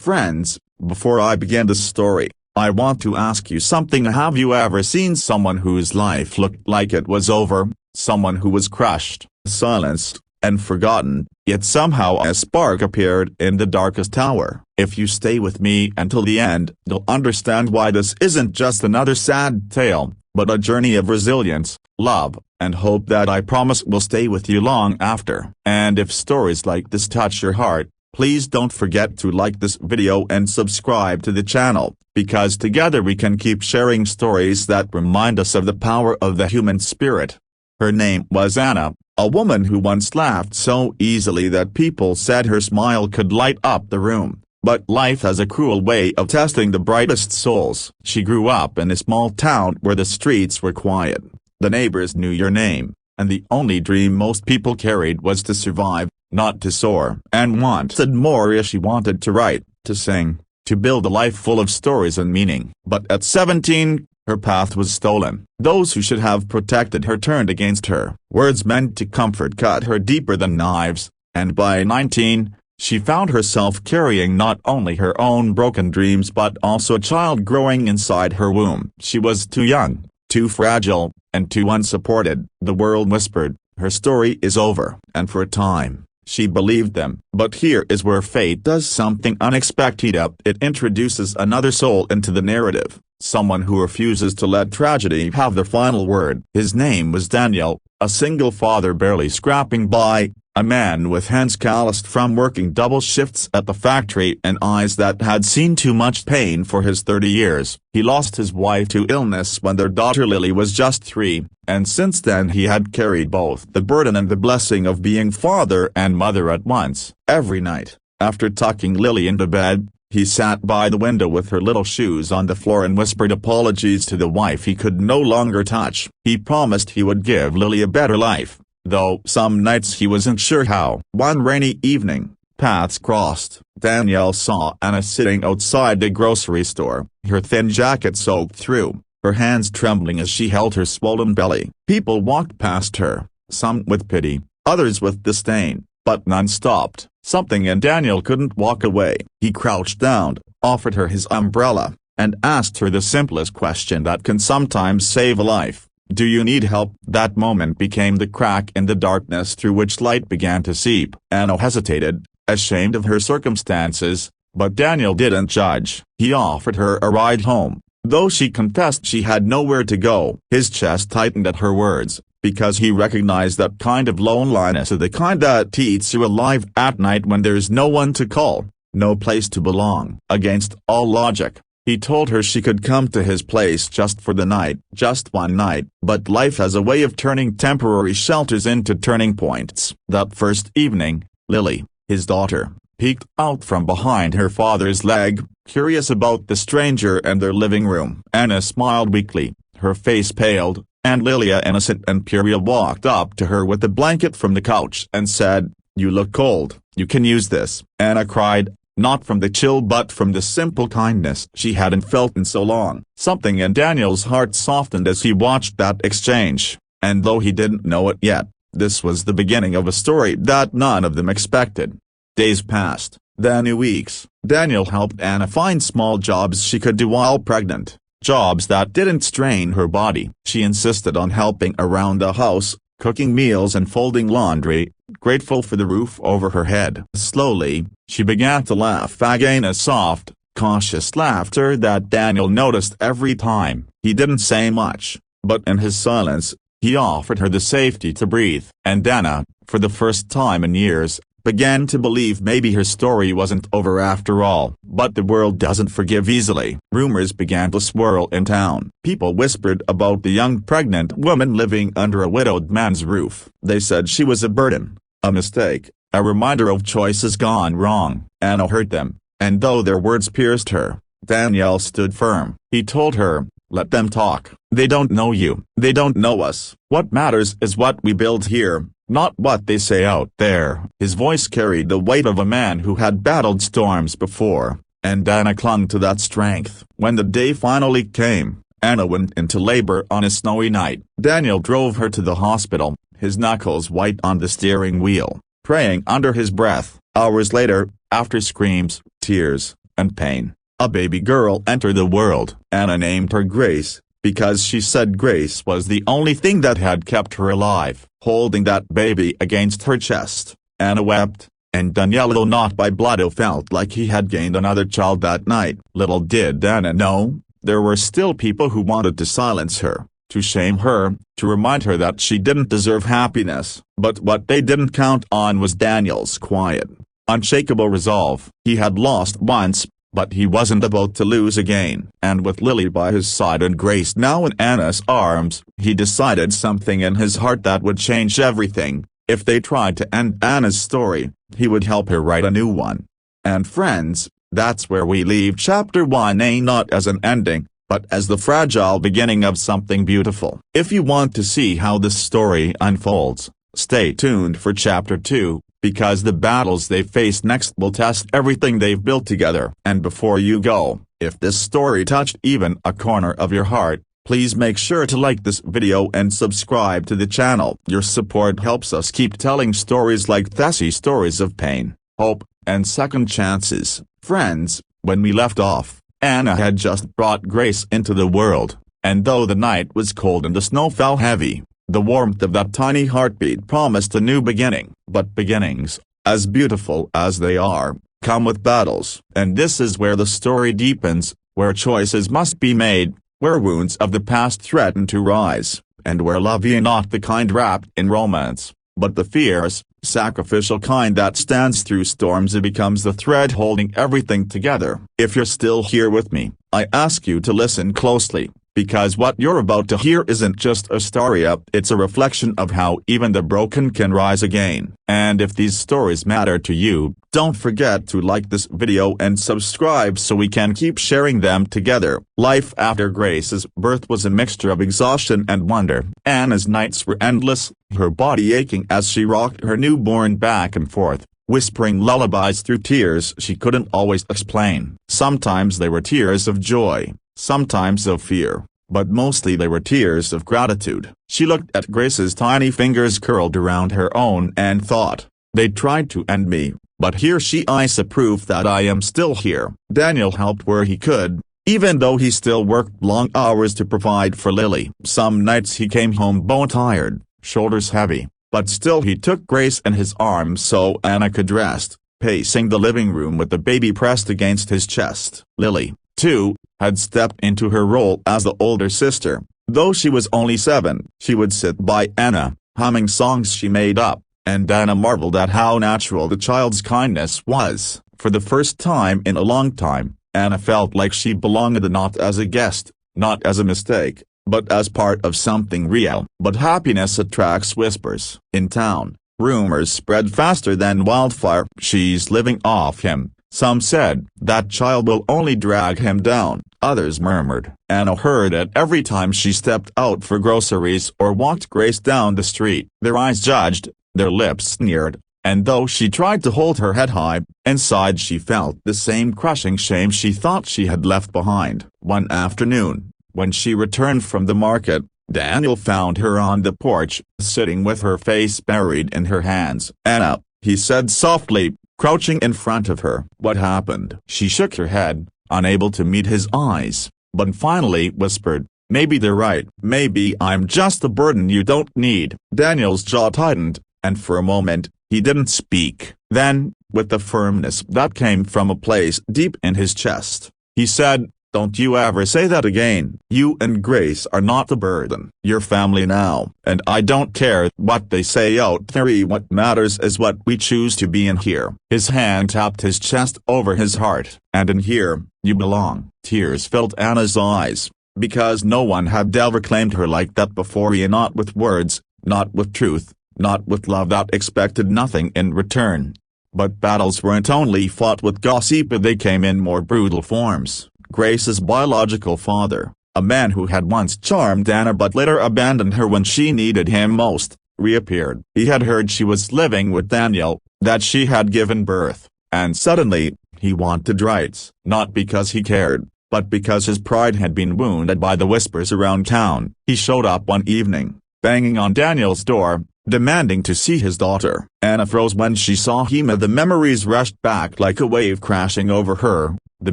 Friends, before I begin the story, I want to ask you something. Have you ever seen someone whose life looked like it was over, someone who was crushed, silenced, and forgotten, yet somehow a spark appeared in the darkest hour? If you stay with me until the end, you'll understand why this isn't just another sad tale, but a journey of resilience, love, and hope that I promise will stay with you long after. And if stories like this touch your heart, please don't forget to like this video and subscribe to the channel, because together we can keep sharing stories that remind us of the power of the human spirit. Her name was Anna, a woman who once laughed so easily that people said her smile could light up the room. But life has a cruel way of testing the brightest souls. She grew up in a small town where the streets were quiet, the neighbors knew your name, and the only dream most people carried was to survive, not to soar. And wanted more. She wanted to write, to sing, to build a life full of stories and meaning. But at 17, her path was stolen. Those who should have protected her turned against her. Words meant to comfort cut her deeper than knives, and by 19, she found herself carrying not only her own broken dreams but also a child growing inside her womb. She was too young, too fragile, and too unsupported. The world whispered, her story is over. And for a time, she believed them. But here is where fate does something unexpected. It introduces another soul into the narrative, someone who refuses to let tragedy have the final word. His name was Daniel, a single father barely scraping by, a man with hands calloused from working double shifts at the factory and eyes that had seen too much pain for his 30 years. He lost his wife to illness when their daughter Lily was just 3, and since then he had carried both the burden and the blessing of being father and mother at once. Every night, after tucking Lily into bed, he sat by the window with her little shoes on the floor and whispered apologies to the wife he could no longer touch. He promised he would give Lily a better life, though some nights he wasn't sure how. One rainy evening, paths crossed. Danielle saw Anna sitting outside the grocery store, her thin jacket soaked through, her hands trembling as she held her swollen belly. People walked past her, some with pity, others with disdain, but none stopped. Something in Daniel couldn't walk away. He crouched down, offered her his umbrella, and asked her the simplest question that can sometimes save a life. Do you need help? That moment became the crack in the darkness through which light began to seep. Anna hesitated, ashamed of her circumstances, but Daniel didn't judge. He offered her a ride home, though she confessed she had nowhere to go. His chest tightened at her words, because he recognized that kind of loneliness is the kind that eats you alive at night when there's no one to call, no place to belong. Against all logic, he told her she could come to his place just for the night, just one night. But life has a way of turning temporary shelters into turning points. That first evening, Lily, his daughter, peeked out from behind her father's leg, curious about the stranger and their living room. Anna smiled weakly, her face paled, and Lilia, innocent and pure, walked up to her with a blanket from the couch and said, "You look cold, you can use this." Anna cried, not from the chill but from the simple kindness she hadn't felt in so long. Something in Daniel's heart softened as he watched that exchange, and though he didn't know it yet, this was the beginning of a story that none of them expected. Days passed, then weeks. Daniel helped Anna find small jobs she could do while pregnant, jobs that didn't strain her body. She insisted on helping around the house, cooking meals and folding laundry, grateful for the roof over her head. Slowly, she began to laugh again, a soft, cautious laughter that Daniel noticed every time. He didn't say much, but in his silence, he offered her the safety to breathe. And Anna, for the first time in years, began to believe maybe her story wasn't over after all. But the world doesn't forgive easily. Rumors began to swirl in town. People whispered about the young pregnant woman living under a widowed man's roof. They said she was a burden, a mistake, a reminder of choices gone wrong. Anna heard them, and though their words pierced her, Danielle stood firm. He told her, "Let them talk. They don't know you. They don't know us. What matters is what we build here, not what they say out there." His voice carried the weight of a man who had battled storms before, and Anna clung to that strength. When the day finally came, Anna went into labor on a snowy night. Daniel drove her to the hospital, his knuckles white on the steering wheel, praying under his breath. Hours later, after screams, tears, and pain. A baby girl entered the world. Anna named her Grace, because she said Grace was the only thing that had kept her alive. Holding that baby against her chest, Anna wept, and Daniel, though not by blood, felt like he had gained another child that night. Little did Anna know, there were still people who wanted to silence her, to shame her, to remind her that she didn't deserve happiness. But what they didn't count on was Daniel's quiet, unshakable resolve. He had lost once, but he wasn't about to lose again. And with Lily by his side and Grace now in Anna's arms, he decided something in his heart that would change everything. If they tried to end Anna's story, he would help her write a new one. And friends, that's where we leave chapter 1A, not as an ending, but as the fragile beginning of something beautiful. If you want to see how this story unfolds, stay tuned for chapter 2, because the battles they face next will test everything they've built together. And before you go, if this story touched even a corner of your heart, please make sure to like this video and subscribe to the channel. Your support helps us keep telling stories like this, stories of pain, hope, and second chances. Friends, when we left off, Anna had just brought Grace into the world, and though the night was cold and the snow fell heavy, the warmth of that tiny heartbeat promised a new beginning. But beginnings, as beautiful as they are, come with battles. And this is where the story deepens, where choices must be made, where wounds of the past threaten to rise, and where love is not the kind wrapped in romance, but the fierce, sacrificial kind that stands through storms. It becomes the thread holding everything together. If you're still here with me, I ask you to listen closely, because what you're about to hear isn't just a story, it's a reflection of how even the broken can rise again. And if these stories matter to you, don't forget to like this video and subscribe so we can keep sharing them together. Life after Grace's birth was a mixture of exhaustion and wonder. Anna's nights were endless, her body aching as she rocked her newborn back and forth, whispering lullabies through tears she couldn't always explain. Sometimes they were tears of joy, sometimes of fear, but mostly they were tears of gratitude. She looked at Grace's tiny fingers curled around her own and thought, they tried to end me, but here she is, a proof that I am still here. Daniel helped where he could, even though he still worked long hours to provide for Lily. Some nights he came home bone-tired, shoulders heavy, but still he took Grace in his arms so Anna could rest, pacing the living room with the baby pressed against his chest. Lily, too, had stepped into her role as the older sister. Though she was only 7, she would sit by Anna, humming songs she made up, and Anna marveled at how natural the child's kindness was. For the first time in a long time, Anna felt like she belonged, not as a guest, not as a mistake, but as part of something real. But happiness attracts whispers. In town, rumors spread faster than wildfire. She's living off him. Some said, that child will only drag him down. Others murmured. Anna heard it every time she stepped out for groceries or walked Grace down the street. Their eyes judged, their lips sneered, and though she tried to hold her head high, inside she felt the same crushing shame she thought she had left behind. One afternoon, when she returned from the market, Daniel found her on the porch, sitting with her face buried in her hands. Anna, he said softly, crouching in front of her. What happened? She shook her head, unable to meet his eyes, but finally whispered, maybe they're right. Maybe I'm just a burden you don't need. Daniel's jaw tightened, and for a moment, he didn't speak. Then, with the firmness that came from a place deep in his chest, he said, don't you ever say that again. You and Grace are not the burden. You're family now, and I don't care what they say out there. What matters is what we choose to be in here. His hand tapped his chest over his heart. And in here, you belong. Tears filled Anna's eyes, because no one had ever claimed her like that before. Not with words, not with truth, not with love that expected nothing in return. But battles weren't only fought with gossip, they came in more brutal forms. Grace's biological father, a man who had once charmed Anna but later abandoned her when she needed him most, reappeared. He had heard she was living with Daniel, that she had given birth, and suddenly, he wanted rights. Not because he cared, but because his pride had been wounded by the whispers around town. He showed up one evening, banging on Daniel's door, demanding to see his daughter. Anna froze when she saw him. The memories rushed back like a wave crashing over her. the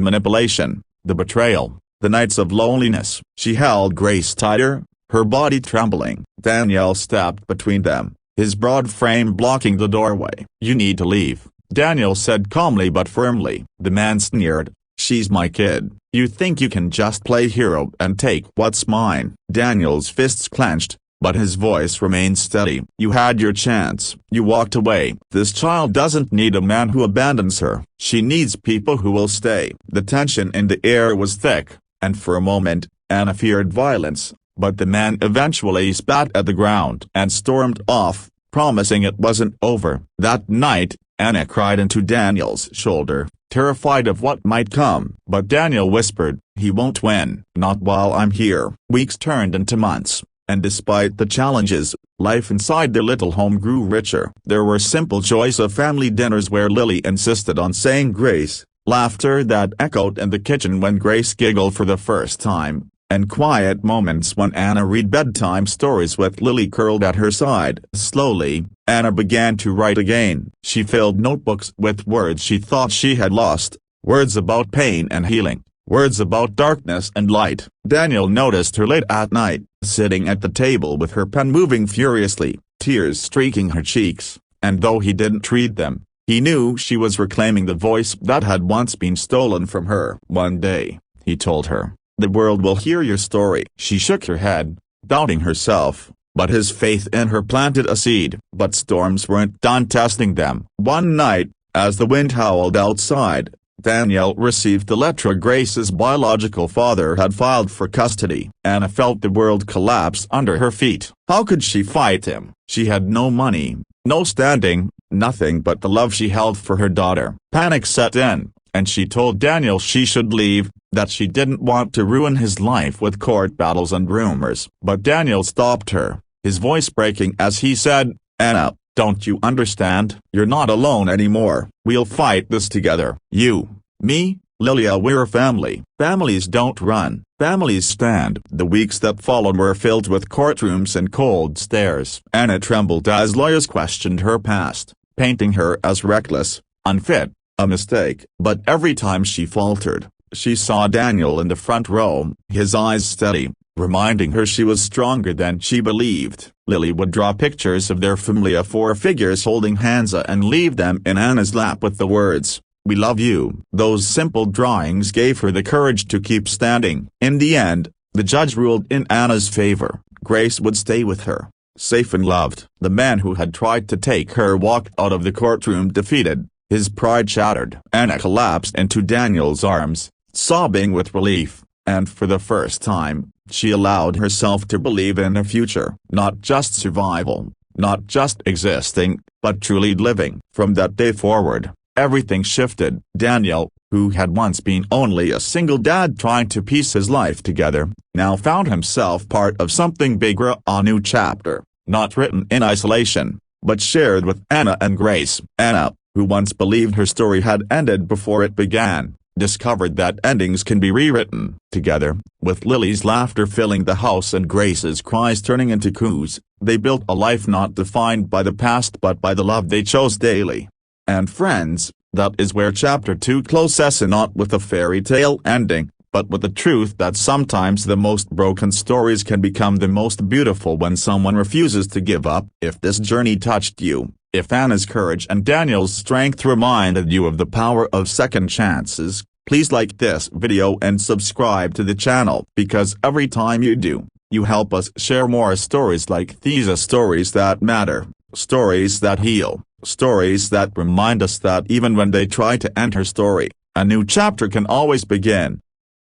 manipulation, the betrayal, the nights of loneliness. She held Grace tighter, her body trembling. Daniel stepped between them, his broad frame blocking the doorway. "You need to leave," Daniel said calmly but firmly. The man sneered. "She's my kid. You think you can just play hero and take what's mine?" Daniel's fists clenched, but his voice remained steady. "You had your chance. You walked away. This child doesn't need a man who abandons her. She needs people who will stay." The tension in the air was thick, and for a moment, Anna feared violence, but the man eventually spat at the ground and stormed off, promising it wasn't over. That night, Anna cried into Daniel's shoulder, terrified of what might come. But Daniel whispered, "He won't win, not while I'm here." Weeks turned into months, and despite the challenges, life inside their little home grew richer. There were simple joys of family dinners where Lily insisted on saying grace, laughter that echoed in the kitchen when Grace giggled for the first time, and quiet moments when Anna read bedtime stories with Lily curled at her side. Slowly, Anna began to write again. She filled notebooks with words she thought she had lost, words about pain and healing, words about darkness and light. Daniel noticed her late at night, sitting at the table with her pen moving furiously, tears streaking her cheeks, and though he didn't read them, he knew she was reclaiming the voice that had once been stolen from her. "One day," he told her, "the world will hear your story." She shook her head, doubting herself, but his faith in her planted a seed. But storms weren't done testing them. One night, as the wind howled outside, Daniel received the letter Grace's biological father had filed for custody. Anna felt the world collapse under her feet. How could she fight him? She had no money, no standing, nothing but the love she held for her daughter. Panic set in, and she told Daniel she should leave, that she didn't want to ruin his life with court battles and rumors. But Daniel stopped her, his voice breaking as he said, "Anna, don't you understand? You're not alone anymore. We'll fight this together. You, me, Lilia, we're a family." Families don't run, families stand. The weeks that followed were filled with courtrooms and cold stares. Anna trembled as lawyers questioned her past, painting her as reckless, unfit, a mistake. But every time she faltered, she saw Daniel in the front row, his eyes steady, reminding her she was stronger than she believed. Lily would draw pictures of their familiar four figures holding hands and leave them in Anna's lap with the words, "We love you." Those simple drawings gave her the courage to keep standing. In the end, the judge ruled in Anna's favor. Grace would stay with her, safe and loved. The man who had tried to take her walked out of the courtroom defeated, his pride shattered. Anna collapsed into Daniel's arms, sobbing with relief, and for the first time, she allowed herself to believe in a future. Not just survival, not just existing, but truly living. From that day forward, everything shifted. Daniel, who had once been only a single dad trying to piece his life together, now found himself part of something bigger, a new chapter, not written in isolation, but shared with Anna and Grace. Anna, who once believed her story had ended before it began, discovered that endings can be rewritten. Together, with Lily's laughter filling the house and Grace's cries turning into coos, they built a life not defined by the past but by the love they chose daily. And friends, that is where Chapter 2 closes, not with a fairy tale ending, but with the truth that sometimes the most broken stories can become the most beautiful when someone refuses to give up. If this journey touched you, if Anna's courage and Daniel's strength reminded you of the power of second chances, please like this video and subscribe to the channel, because every time you do, you help us share more stories like these, stories that matter, stories that heal, stories that remind us that even when they try to end her story, a new chapter can always begin.